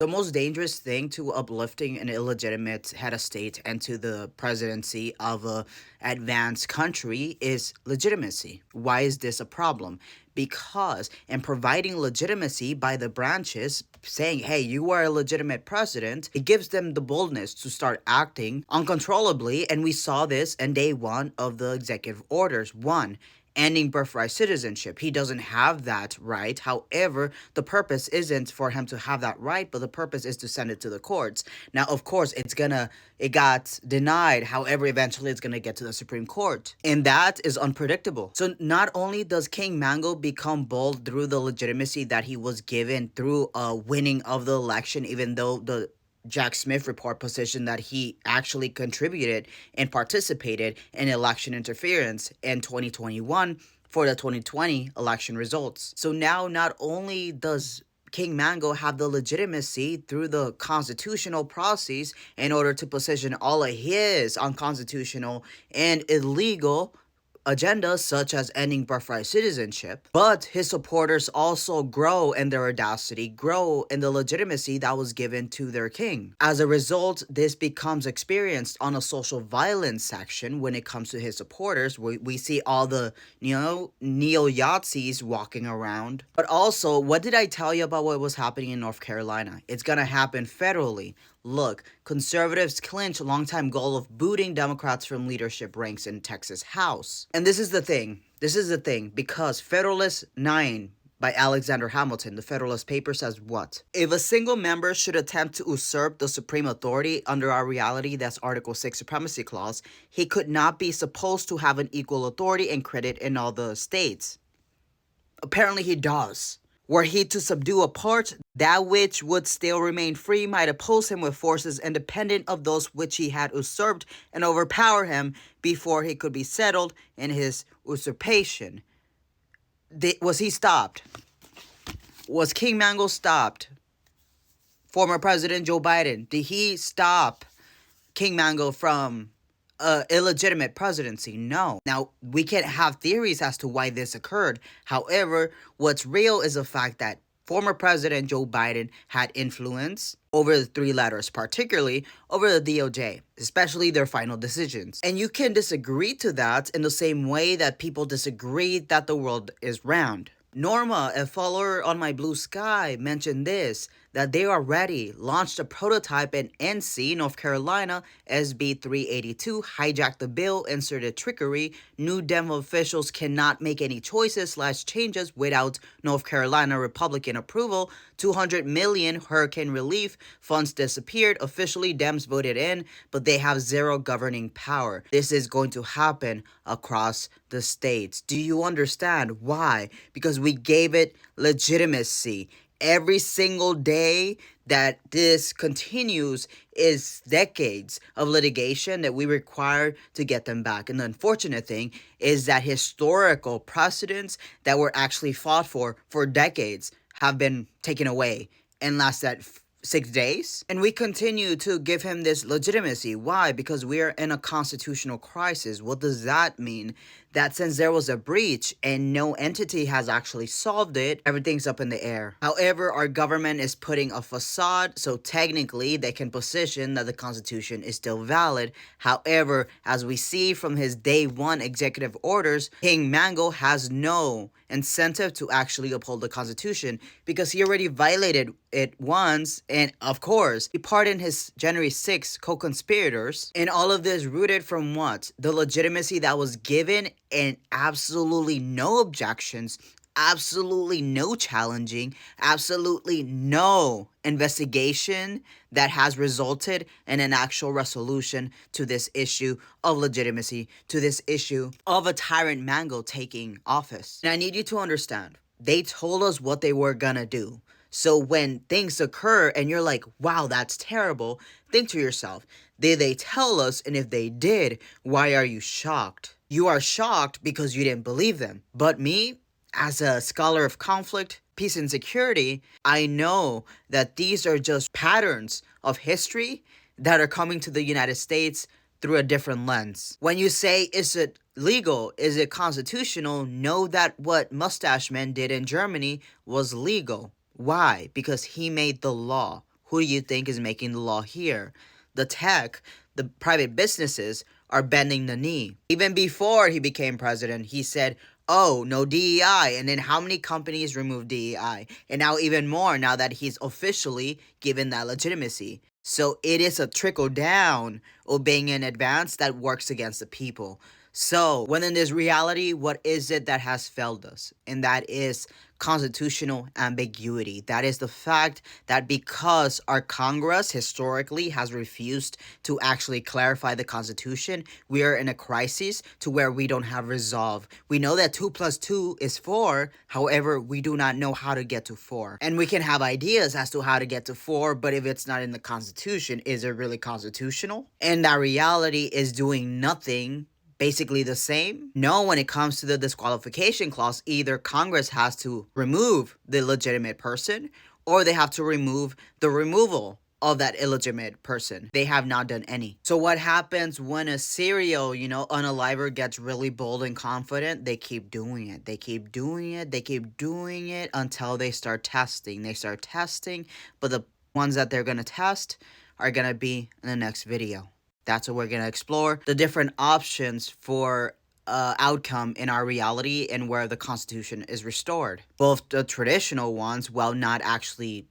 The most dangerous thing to uplifting an illegitimate head of state and to the presidency of a advanced country is legitimacy. Why is this a problem? Because in providing legitimacy by the branches, saying, hey, you are a legitimate president, it gives them the boldness to start acting uncontrollably. And we saw this in day one of the executive orders. One, ending birthright citizenship. He doesn't have that right. However, the purpose isn't for him to have that right, but the purpose is to send it to the courts. Now, of course, it got denied. However, eventually it's gonna get to the Supreme Court. And that is unpredictable. So not only does King Mango become bold through the legitimacy that he was given through winning of the election, even though the Jack Smith report position that he actually contributed and participated in election interference in 2021 for the 2020 election results. So now not only does King Mango have the legitimacy through the constitutional process in order to position all of his unconstitutional and illegal agendas such as ending birthright citizenship, but his supporters also grow in their audacity, grow in the legitimacy that was given to their king. As a result, this becomes experienced on a social violence section when it comes to his supporters. We see all the, neo-Yazis walking around. But also, what did I tell you about what was happening in North Carolina? It's gonna happen federally. Look, conservatives clinch a longtime goal of booting Democrats from leadership ranks in Texas House. And this is the thing. Because Federalist 9 by Alexander Hamilton, the Federalist paper says what? If a single member should attempt to usurp the supreme authority under our reality, that's Article 6 Supremacy Clause, he could not be supposed to have an equal authority and credit in all the states. Apparently he does. Were he to subdue a part, that which would still remain free might oppose him with forces independent of those which he had usurped and overpower him before he could be settled in his usurpation. Was he stopped? Was King Mango stopped? Former President Joe Biden, did he stop King Mango from illegitimate presidency? No. Now, we can have theories as to why this occurred. However, what's real is the fact that former President Joe Biden had influence over the three letters, particularly over the DOJ, especially their final decisions. And you can disagree to that in the same way that people disagree that the world is round. Norma, a follower on my Blue Sky, mentioned this, that they already launched a prototype in NC, North Carolina, SB 382, hijacked the bill, inserted trickery. New Dem officials cannot make any choices/changes without North Carolina Republican approval. 200 million hurricane relief funds disappeared. Officially, Dems voted in, but they have zero governing power. This is going to happen across the states. Do you understand why? Because we gave it legitimacy. Every single day that this continues is decades of litigation that we require to get them back. And the unfortunate thing is that historical precedents that were actually fought for decades have been taken away and last that 6 days. And we continue to give him this legitimacy. Why? Because we are in a constitutional crisis. What does that mean? That since there was a breach and no entity has actually solved it, everything's up in the air. However, our government is putting a facade, so technically they can position that the Constitution is still valid. However, as we see from his day one executive orders, King Mango has no incentive to actually uphold the Constitution because he already violated it once, and of course, he pardoned his January 6th co-conspirators. And all of this rooted from what? The legitimacy that was given and absolutely no objections, absolutely no challenging, absolutely no investigation that has resulted in an actual resolution to this issue of legitimacy, to this issue of a tyrant Mango taking office. And I need you to understand, they told us what they were gonna do. So when things occur and you're like, wow, that's terrible, think to yourself, did they tell us? And if they did, why are you shocked? You are shocked because you didn't believe them. But me, as a scholar of conflict, peace, and security, I know that these are just patterns of history that are coming to the United States through a different lens. When you say, is it legal? Is it constitutional? Know that what Mustache Man did in Germany was legal. Why? Because he made the law. Who do you think is making the law here? The tech, the private businesses are bending the knee. Even before he became president, he said, oh, no DEI. And then how many companies removed DEI? And now even more now that he's officially given that legitimacy. So it is a trickle down obeying in advance that works against the people. So, when in this reality, what is it that has failed us? And that is constitutional ambiguity. That is the fact that because our Congress historically has refused to actually clarify the Constitution, we are in a crisis to where we don't have resolve. We know that 2 plus 2 is 4, however, we do not know how to get to 4. And we can have ideas as to how to get to 4, but if it's not in the Constitution, is it really constitutional? And that reality is doing nothing basically the same? No, when it comes to the disqualification clause, either Congress has to remove the legitimate person or they have to remove the removal of that illegitimate person. They have not done any. So what happens when a serial, unaliver gets really bold and confident? They keep doing it. They keep doing it. They keep doing it until they start testing. They start testing, but the ones that they're going to test are going to be in the next video. That's what we're going to explore the different options for outcome in our reality and where the Constitution is restored. Both the traditional ones, while not actually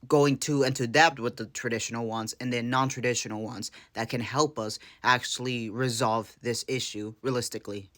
going too into depth with the traditional ones, and then non-traditional ones that can help us actually resolve this issue realistically.